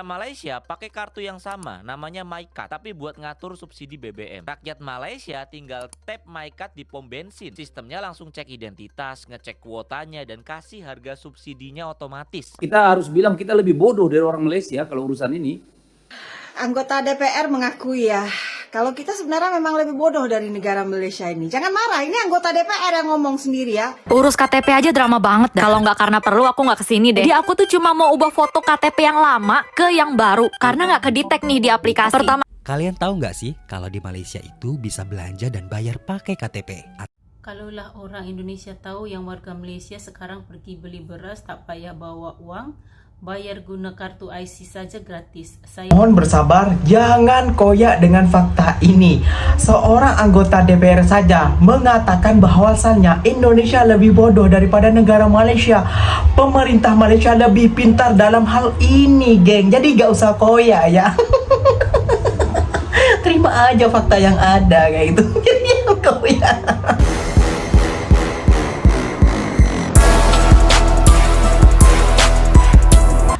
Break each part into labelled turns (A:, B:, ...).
A: Malaysia pakai kartu yang sama, namanya MyCard, tapi buat ngatur subsidi BBM. Rakyat Malaysia tinggal tap MyCard di pom bensin. Sistemnya langsung cek identitas, ngecek kuotanya, dan kasih harga subsidinya otomatis.
B: Kita harus bilang kita lebih bodoh dari orang Malaysia kalau urusan ini.
C: Anggota DPR mengakui ya, kalau kita sebenarnya memang lebih bodoh dari negara Malaysia ini. Jangan marah, ini anggota DPR yang ngomong sendiri ya.
D: Urus KTP aja drama banget dah. Kalau nggak karena perlu aku nggak kesini deh. Jadi aku tuh cuma mau ubah foto KTP yang lama ke yang baru karena nggak kedetek nih di aplikasi. Pertama,
E: kalian tahu nggak sih kalau di Malaysia itu bisa belanja dan bayar pakai KTP?
F: Kalaulah orang Indonesia tahu yang warga Malaysia sekarang pergi beli beras tak payah bawa uang, bayar guna kartu IC saja gratis.
G: Mohon bersabar, jangan koyak dengan fakta ini. Seorang anggota DPR saja mengatakan bahwasannya Indonesia lebih bodoh daripada negara Malaysia. Pemerintah Malaysia lebih pintar dalam hal ini, geng. Jadi gak usah koyak ya. Terima aja fakta yang ada kayak gitu. Jadi yang koyak.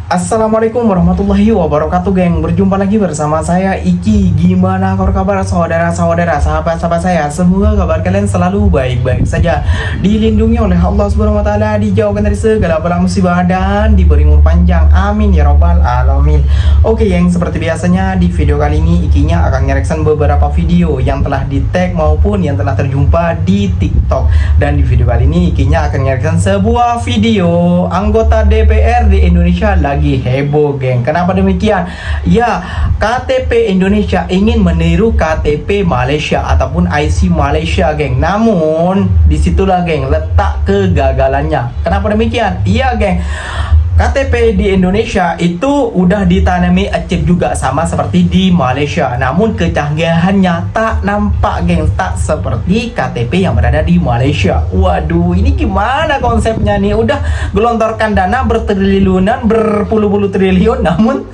G: Assalamualaikum warahmatullahi wabarakatuh, geng. Berjumpa lagi bersama saya Iki. Gimana kabar saudara-saudara, sahabat-sahabat saya? Semoga kabar kalian selalu baik-baik saja, dilindungi oleh Allah Subhanahu wa taala, dijauhkan dari segala bala musibah dan diberi umur panjang. Amin ya robbal alamin. Oke, geng, seperti biasanya di video kali ini Ikinya akan nge-reaction beberapa video yang telah di-tag maupun yang telah terjumpa di TikTok. Dan di video kali ini Ikinya akan nge-reaction sebuah video anggota DPR di Indonesia lagi heboh, geng. Kenapa demikian? Ya, KTP Indonesia ingin meniru KTP Malaysia ataupun IC Malaysia, geng. Namun disitulah, geng, letak kegagalannya. Kenapa demikian? Iya, geng, KTP di Indonesia itu udah ditanami chip juga sama seperti di Malaysia. Namun kecanggihannya tak nampak, geng, tak seperti KTP yang berada di Malaysia. Waduh, ini gimana konsepnya nih? Udah gelontorkan dana bertriliunan, berpuluh-puluh triliun, namun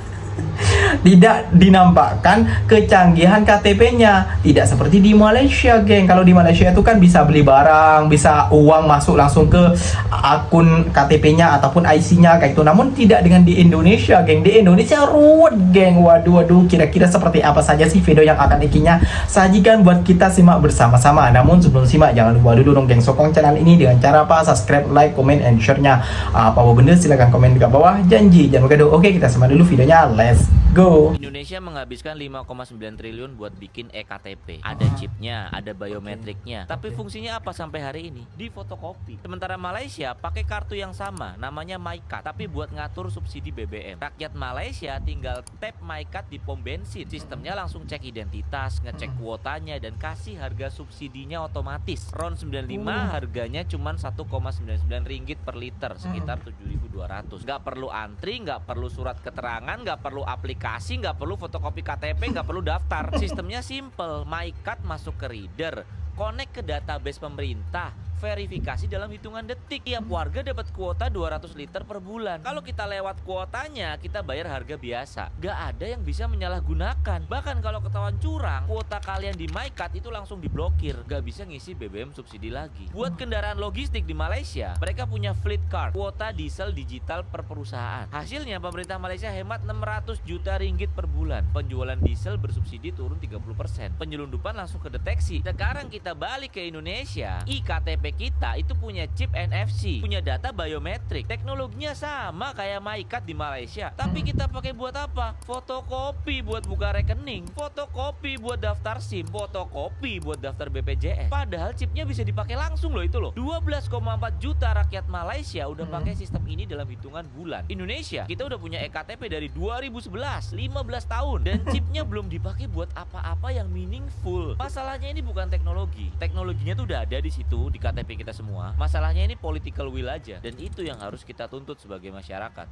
G: tidak dinampakkan kecanggihan KTP-nya. Tidak seperti di Malaysia, geng. Kalau di Malaysia itu kan bisa beli barang, bisa uang masuk langsung ke akun KTP-nya ataupun IC-nya kayak itu. Namun tidak dengan di Indonesia, geng. Di Indonesia ruwet, geng. Waduh, kira-kira seperti apa saja sih video yang akan Ikinya sajikan buat kita simak bersama-sama. Namun sebelum simak, jangan lupa dulu dong, geng, sokong channel ini dengan cara apa? Subscribe, like, comment, and share-nya. Apa benda silahkan komen di bawah. Janji jangan lupa. Oke, kita simak dulu videonya. Let's go.
A: Indonesia menghabiskan 5,9 triliun buat bikin eKTP. Ada chipnya, ada biometriknya. Tapi fungsinya apa sampai hari ini? Di fotokopi. Sementara Malaysia pakai kartu yang sama, namanya MyCard, tapi buat ngatur subsidi BBM. Rakyat Malaysia tinggal tap MyCard di pom bensin. Sistemnya langsung cek identitas, ngecek kuotanya, dan kasih harga subsidinya otomatis. RON 95 harganya cuma 1,99 ringgit per liter, sekitar 7.200. Nggak perlu antri, nggak perlu surat keterangan, nggak perlu aplikasi, nggak perlu fotokopi KTP, nggak perlu daftar. Sistemnya simple, MyCard masuk ke reader, connect ke database pemerintah, verifikasi dalam hitungan detik. Tiap warga dapat kuota 200 liter per bulan. Kalau kita lewat kuotanya, kita bayar harga biasa. Gak ada yang bisa menyalahgunakan. Bahkan kalau ketahuan curang, kuota kalian di MyCard itu langsung diblokir. Gak bisa ngisi BBM subsidi lagi. Buat kendaraan logistik di Malaysia, mereka punya fleet card, kuota diesel digital per perusahaan. Hasilnya pemerintah Malaysia hemat 600 juta ringgit per bulan. Penjualan diesel bersubsidi turun 30%. Penyelundupan langsung kedeteksi. Sekarang kita balik ke Indonesia. iKTP kita itu punya chip NFC, punya data biometrik. Teknologinya sama kayak MyCard di Malaysia, tapi kita pakai buat apa? Fotokopi buat buka rekening, fotokopi buat daftar SIM, fotokopi buat daftar BPJS. Padahal chipnya bisa dipakai langsung loh, itu loh. 12,4 juta rakyat Malaysia udah pakai sistem ini dalam hitungan bulan. Indonesia, kita udah punya eKTP dari 2011, 15 tahun, dan chipnya belum dipakai buat apa-apa yang meaningful. Masalahnya ini bukan teknologi. Teknologinya tuh udah ada di situ di KTP kita semua. Masalahnya ini political will aja, dan itu yang harus kita tuntut sebagai masyarakat.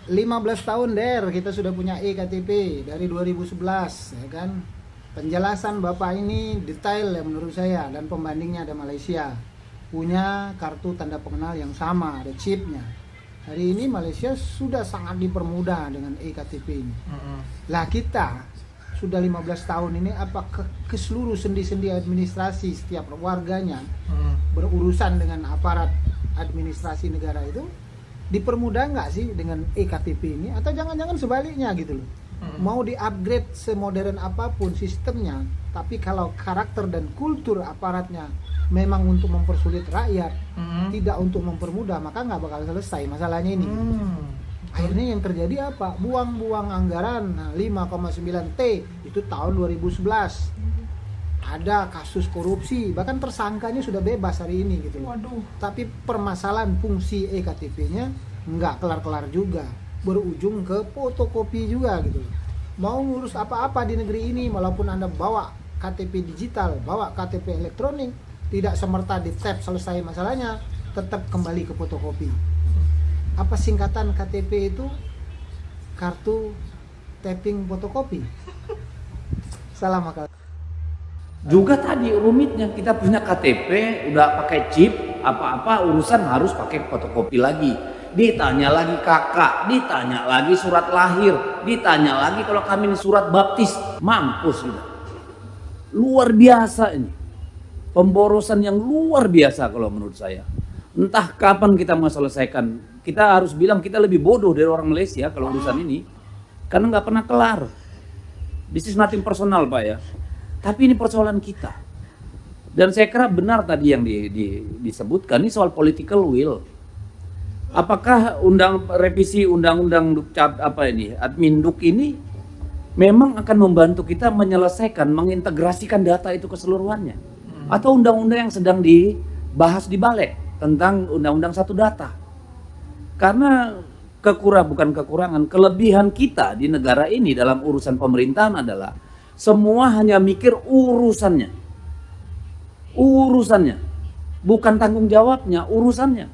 H: 15 tahun kita sudah punya eKTP dari 2011, ya kan. Penjelasan Bapak ini detail ya menurut saya, dan pembandingnya ada Malaysia punya kartu tanda pengenal yang sama, ada chipnya. Hari ini Malaysia sudah sangat dipermudah dengan eKTP ini. Lah kita sudah 15 tahun ini, apakah ke seluruh sendi-sendi administrasi setiap warganya berurusan dengan aparat administrasi negara itu dipermudah nggak sih dengan eKTP ini, atau jangan-jangan sebaliknya gitu loh. Mau di-upgrade semodern apapun sistemnya, tapi kalau karakter dan kultur aparatnya memang untuk mempersulit rakyat, tidak untuk mempermudah, maka nggak bakal selesai masalahnya ini. Akhirnya yang terjadi apa? Buang-buang anggaran. Nah, 5,9 T itu tahun 2011. Ada kasus korupsi, bahkan tersangkanya sudah bebas hari ini gitu loh. Tapi permasalahan fungsi eKTP-nya nggak kelar-kelar juga, berujung ke fotokopi juga gitu loh. Mau ngurus apa-apa di negeri ini, walaupun Anda bawa KTP digital, bawa KTP elektronik, tidak semerta di tap selesai masalahnya, tetap kembali ke fotokopi. Apa singkatan KTP itu? Kartu tapping fotokopi. Salam akal.
B: Juga tadi rumitnya, kita punya KTP udah pakai chip, apa-apa urusan harus pakai fotokopi lagi. Ditanya lagi kakak, ditanya lagi surat lahir, ditanya lagi kalau kami ini surat baptis. Mampus gitu. Luar biasa ini. Pemborosan yang luar biasa kalau menurut saya. Entah kapan kita mau selesaikan. Kita harus bilang kita lebih bodoh dari orang Malaysia kalau urusan ini. Karena nggak pernah kelar. This is nothing personal Pak ya. Tapi ini persoalan kita. Dan saya kira benar tadi yang disebutkan, ini soal political will. Apakah revisi undang-undang Adminduk ini memang akan membantu kita menyelesaikan, mengintegrasikan data itu keseluruhannya? Atau undang-undang yang sedang dibahas di Balik tentang undang-undang satu data? Karena kelebihan kita di negara ini dalam urusan pemerintahan adalah semua hanya mikir urusannya, bukan tanggung jawabnya, urusannya.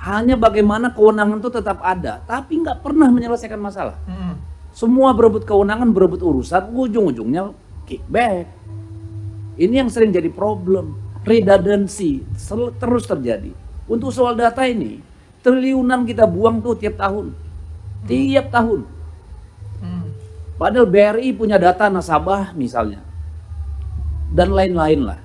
B: Hanya bagaimana kewenangan itu tetap ada, tapi nggak pernah menyelesaikan masalah. Semua berebut kewenangan, berebut urusan, ujung-ujungnya kickback. Ini yang sering jadi problem, redundancy terus terjadi. Untuk soal data ini, triliunan kita buang tuh tiap tahun. Padahal BRI punya data nasabah misalnya. Dan lain-lain lah.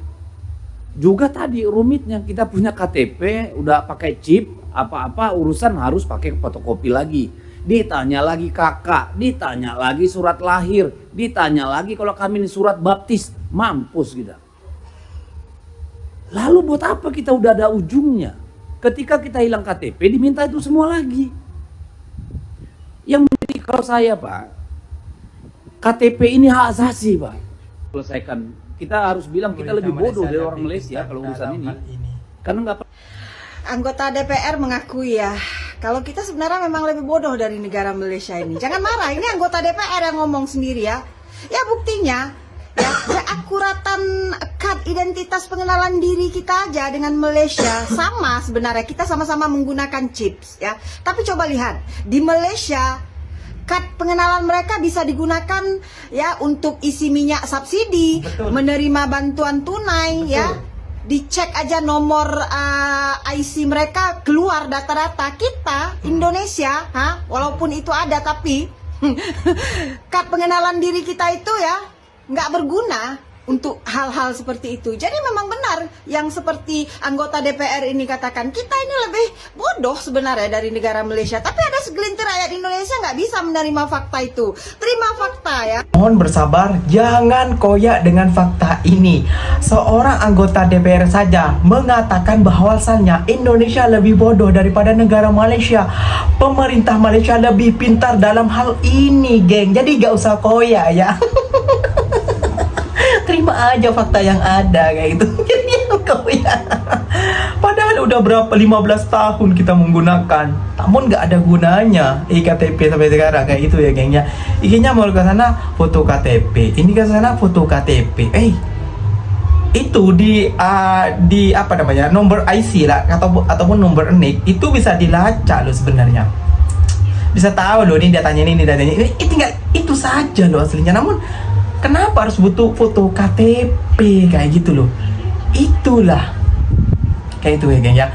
B: Juga tadi rumitnya, kita punya KTP udah pakai chip, apa-apa urusan harus pakai fotokopi lagi. Ditanya lagi kakak, ditanya lagi surat lahir, ditanya lagi kalau kami ini surat baptis. Mampus kita. Lalu buat apa kita udah ada ujungnya? Ketika kita hilang KTP diminta itu semua lagi. Yang menjadi kalau saya Pak, KTP ini hak asasi Pak. Selesaikan. Kita harus bilang kita lebih bodoh dari orang Malaysia kalau urusan ini. Karena nggak.
C: Anggota DPR mengakui ya, kalau kita sebenarnya memang lebih bodoh dari negara Malaysia ini. Jangan marah, ini anggota DPR yang ngomong sendiri ya. Ya buktinya, ya keakuratan kad identitas pengenalan diri kita aja dengan Malaysia sama sebenarnya. Kita sama-sama menggunakan chips ya. Tapi coba lihat, di Malaysia kad pengenalan mereka bisa digunakan ya untuk isi minyak subsidi, menerima bantuan tunai. Betul. Ya. Dicek aja nomor IC mereka keluar data-data. Kita Indonesia, walaupun itu ada tapi kad pengenalan diri kita itu ya nggak berguna untuk hal-hal seperti itu. Jadi memang benar yang seperti anggota DPR ini katakan, kita ini lebih bodoh sebenarnya dari negara Malaysia. Tapi ada segelintir rakyat Indonesia nggak bisa menerima fakta itu. Terima fakta ya.
G: Mohon bersabar, jangan koyak dengan fakta ini. Seorang anggota DPR saja mengatakan bahwasannya Indonesia lebih bodoh daripada negara Malaysia. Pemerintah Malaysia lebih pintar dalam hal ini, geng. Jadi gak usah koyak ya. Terima aja fakta yang ada kayak gitu. Padahal udah berapa 15 tahun kita menggunakan, namun nggak ada gunanya eKTP sampai sekarang kayak gitu ya gengnya. Ikinya mau ke sana foto KTP, ini ke sana foto KTP. Itu di apa namanya, nomor IC lah ataupun nomor NIK itu bisa dilacak loh sebenarnya. Bisa tahu loh ini datanya ini datanya ini. Tinggal itu saja loh aslinya. Namun kenapa harus butuh foto KTP kayak gitu loh? Itulah kayak itu ya geng ya.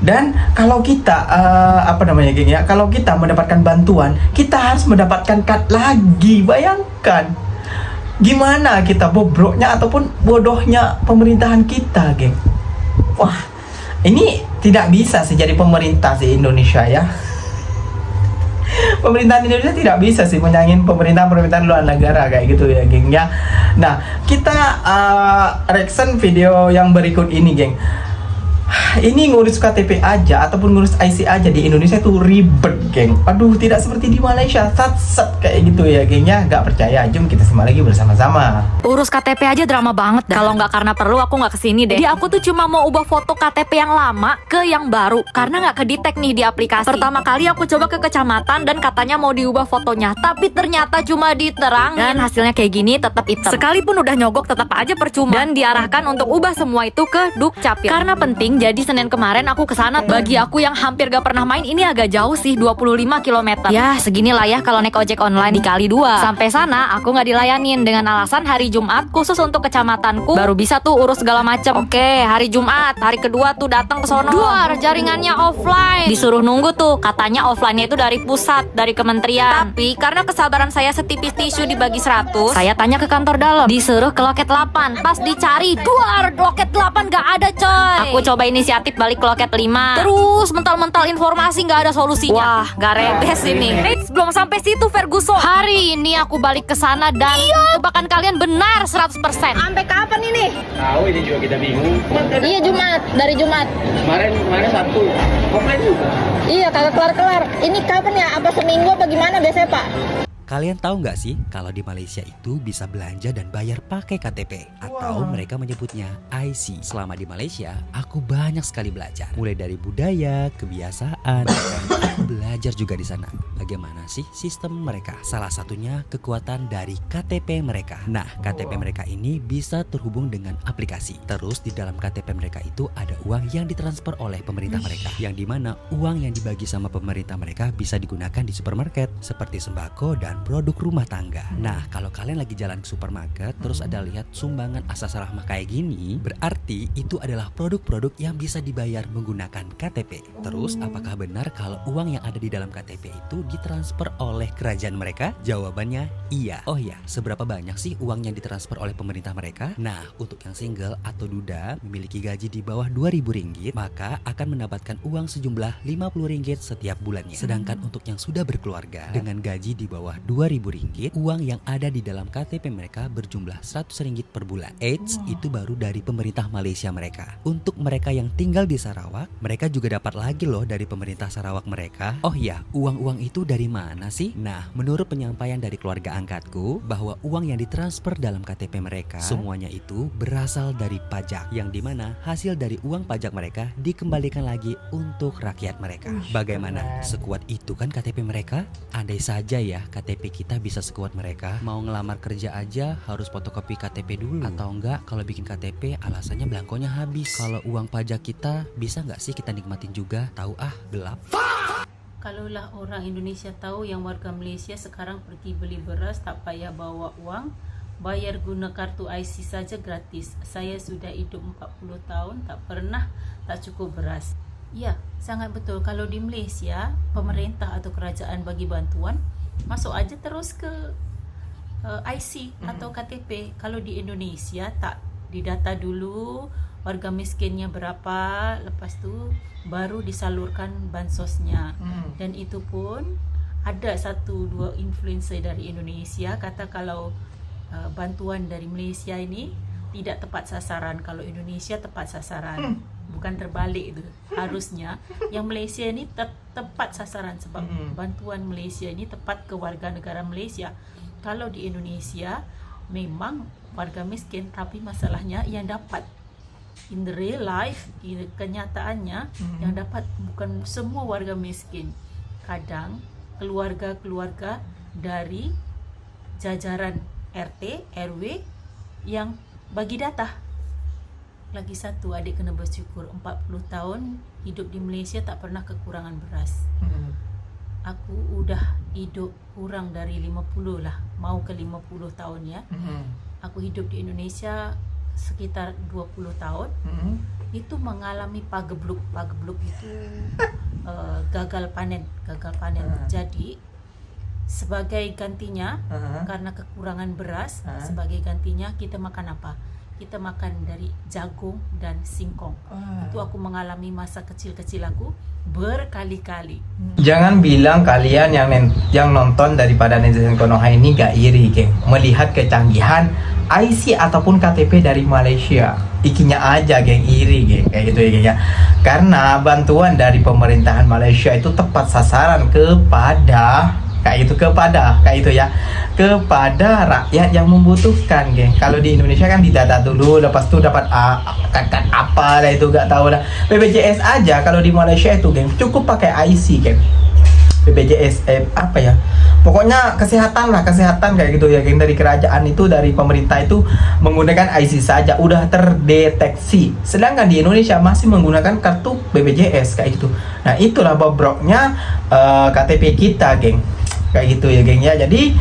G: Dan kalau kita apa namanya geng ya, kalau kita mendapatkan bantuan, kita harus mendapatkan kad lagi. Bayangkan gimana kita bobroknya ataupun bodohnya pemerintahan kita, geng. Wah, ini tidak bisa sih jadi pemerintah sih Indonesia ya. Pemerintahan Indonesia tidak bisa sih menyaingin pemerintahan luar negara kayak gitu ya, geng ya. Nah, kita reaction video yang berikut ini, geng. Ini ngurus KTP aja ataupun ngurus IC aja di Indonesia tuh ribet, geng. Aduh, tidak seperti di Malaysia, sat kayak gitu ya, geng ya. Gak percaya, jom kita simak lagi bersama-sama.
D: Urus KTP aja drama banget dah. Kalau nggak karena perlu aku nggak kesini deh. Jadi aku tuh cuma mau ubah foto KTP yang lama ke yang baru karena nggak kedetek nih di aplikasi. Pertama kali aku coba ke kecamatan dan katanya mau diubah fotonya, tapi ternyata cuma diterang dan hasilnya kayak gini, tetap hitam. Sekalipun udah nyogok tetap aja percuma dan diarahkan untuk ubah semua itu ke Dukcapil. Karena penting, jadi Senin kemarin aku kesana. Bagi aku yang hampir gak pernah main, ini agak jauh sih, 25 km. Ya seginilah ya kalau naik ojek online dikali 2. Sampai sana aku nggak dilayanin dengan alasan hari Jumat khusus untuk kecamatanku baru bisa tuh urus segala macem. Oke, hari Jumat, hari kedua tuh datang ke sono. Duar, jaringannya offline. Disuruh nunggu tuh, katanya offline-nya itu dari pusat, dari kementerian. Tapi karena kesabaran saya setipis tisu dibagi 100, saya tanya ke kantor dalam. Disuruh ke loket 8. Pas dicari, duar, loket 8 gak ada coy. Aku coba inisiatif balik ke loket 5. Terus mental-mental informasi gak ada solusinya. Wah, gak rebes ini. Eits, belum sampai situ Ferguson. Hari ini aku balik ke sana dan tebakan kalian benar 100%.
C: Sampai kapan ini?
B: Tahu ini juga kita bingung.
C: Iya Jumat, dari Jumat.
B: Kemarin Sabtu, komplain juga.
C: Iya kagak kelar-kelar. Ini kapan ya? Apa seminggu apa gimana biasanya Pak?
E: Kalian tahu nggak sih kalau di Malaysia itu bisa belanja dan bayar pakai KTP atau mereka menyebutnya IC. Selama di Malaysia, aku banyak sekali belajar. Mulai dari budaya, kebiasaan, aku belajar juga di sana. Bagaimana sih sistem mereka? Salah satunya kekuatan dari KTP mereka. Nah, KTP mereka ini bisa terhubung dengan aplikasi. Terus di dalam KTP mereka itu ada uang yang ditransfer oleh pemerintah mereka. Yang dimana uang yang dibagi sama pemerintah mereka bisa digunakan di supermarket seperti sembako dan produk rumah tangga. Nah, kalau kalian lagi jalan ke supermarket terus ada lihat sumbangan asas rahmah kayak gini, berarti itu adalah produk-produk yang bisa dibayar menggunakan KTP. Terus, apakah benar kalau uang yang ada di dalam KTP itu ditransfer oleh kerajaan mereka? Jawabannya iya. Oh ya, seberapa banyak sih uang yang ditransfer oleh pemerintah mereka? Nah, untuk yang single atau duda memiliki gaji di bawah Rp2.000, maka akan mendapatkan uang sejumlah Rp50 setiap bulannya. Sedangkan untuk yang sudah berkeluarga dengan gaji di bawah Rp2.000, uang yang ada di dalam KTP mereka berjumlah Rp100 per bulan. Eits, itu baru dari pemerintah Malaysia mereka. Untuk mereka yang tinggal di Sarawak, mereka juga dapat lagi loh dari pemerintah Sarawak mereka. Oh ya, uang-uang itu dari mana sih? Nah, menurut penyampaian dari keluarga angkatku, bahwa uang yang ditransfer dalam KTP mereka, semuanya itu berasal dari pajak. Yang dimana hasil dari uang pajak mereka dikembalikan lagi untuk rakyat mereka. Bagaimana? Sekuat itu kan KTP mereka? Andai saja ya KTP kita bisa sekuat mereka. Mau ngelamar kerja aja harus fotokopi KTP dulu. Atau enggak, kalau bikin KTP alasannya belangkonya habis. Kalau uang pajak kita bisa nggak sih kita nikmatin juga? Tahu gelap.
F: Kalaulah orang Indonesia tahu yang warga Malaysia sekarang pergi beli beras tak payah bawa uang, bayar guna kartu IC saja gratis. Saya sudah hidup 40 tahun tak pernah tak cukup beras. Ya, sangat betul. Kalau di Malaysia, pemerintah atau kerajaan bagi bantuan, masuk aja terus ke IC atau KTP. Kalau di Indonesia tak didata dulu warga miskinnya berapa, lepas tu baru disalurkan bansosnya. Dan itu pun ada 1-2 influencer dari Indonesia kata kalau bantuan dari Malaysia ini tidak tepat sasaran, kalau Indonesia tepat sasaran. Bukan terbalik itu. Harusnya yang Malaysia ini tepat sasaran sebab bantuan Malaysia ini tepat ke warga negara Malaysia. Kalau di Indonesia memang warga miskin, tapi masalahnya yang dapat in the real life, kenyataannya yang dapat bukan semua warga miskin. Kadang keluarga-keluarga dari jajaran RT, RW yang bagi data. Lagi satu, adik kena bersyukur 40 tahun hidup di Malaysia tak pernah kekurangan beras. Aku udah hidup kurang dari 50 lah, mau ke 50 tahun ya. Aku hidup di Indonesia sekitar 20 tahun. Itu mengalami pagebluk. Pagebluk itu gagal panen. Jadi sebagai gantinya karena kekurangan beras, sebagai gantinya kita makan apa? kita makan dari jagung dan singkong. Itu aku mengalami masa kecil-kecil aku berkali-kali.
G: Jangan bilang kalian yang nonton daripada netizen Konoha ini gak iri, geng, melihat kecanggihan IC ataupun KTP dari Malaysia. Ikinya aja, geng, iri, geng, kayak gitu ya, geng ya. Karena bantuan dari pemerintahan Malaysia itu tepat sasaran kepada kepada rakyat yang membutuhkan, geng. Kalau di Indonesia kan didata dulu, lepas itu dapat apa lah itu gak tahu lah. BPJS aja kalau di Malaysia itu, geng, cukup pakai IC, geng. BPJS apa ya, pokoknya kesehatan kayak gitu ya, geng. Dari kerajaan itu, dari pemerintah itu menggunakan IC saja udah terdeteksi, sedangkan di Indonesia masih menggunakan kartu BPJS kayak gitu. Nah itulah bobroknya KTP kita, geng, kayak gitu ya, geng ya. Jadi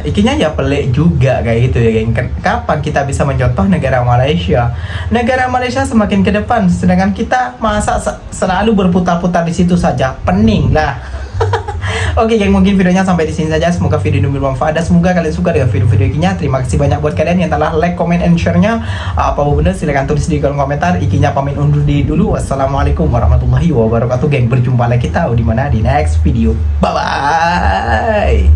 G: ikinya ya pelik juga kayak gitu ya, geng. Kapan kita bisa mencontoh negara Malaysia? Negara Malaysia semakin ke depan, sedangkan kita masa selalu berputar-putar di situ saja, pening lah. Oke, geng, mungkin videonya sampai di sini saja. Semoga video ini bermanfaat dan semoga kalian suka dengan video-video ikinya. Terima kasih banyak buat kalian yang telah like, comment, and share-nya. Apa benar silahkan tulis di kolom komentar. Ikinya pamit undur diri dulu. Wassalamualaikum warahmatullahi wabarakatuh, geng. Berjumpa lagi kita di next video. Bye bye.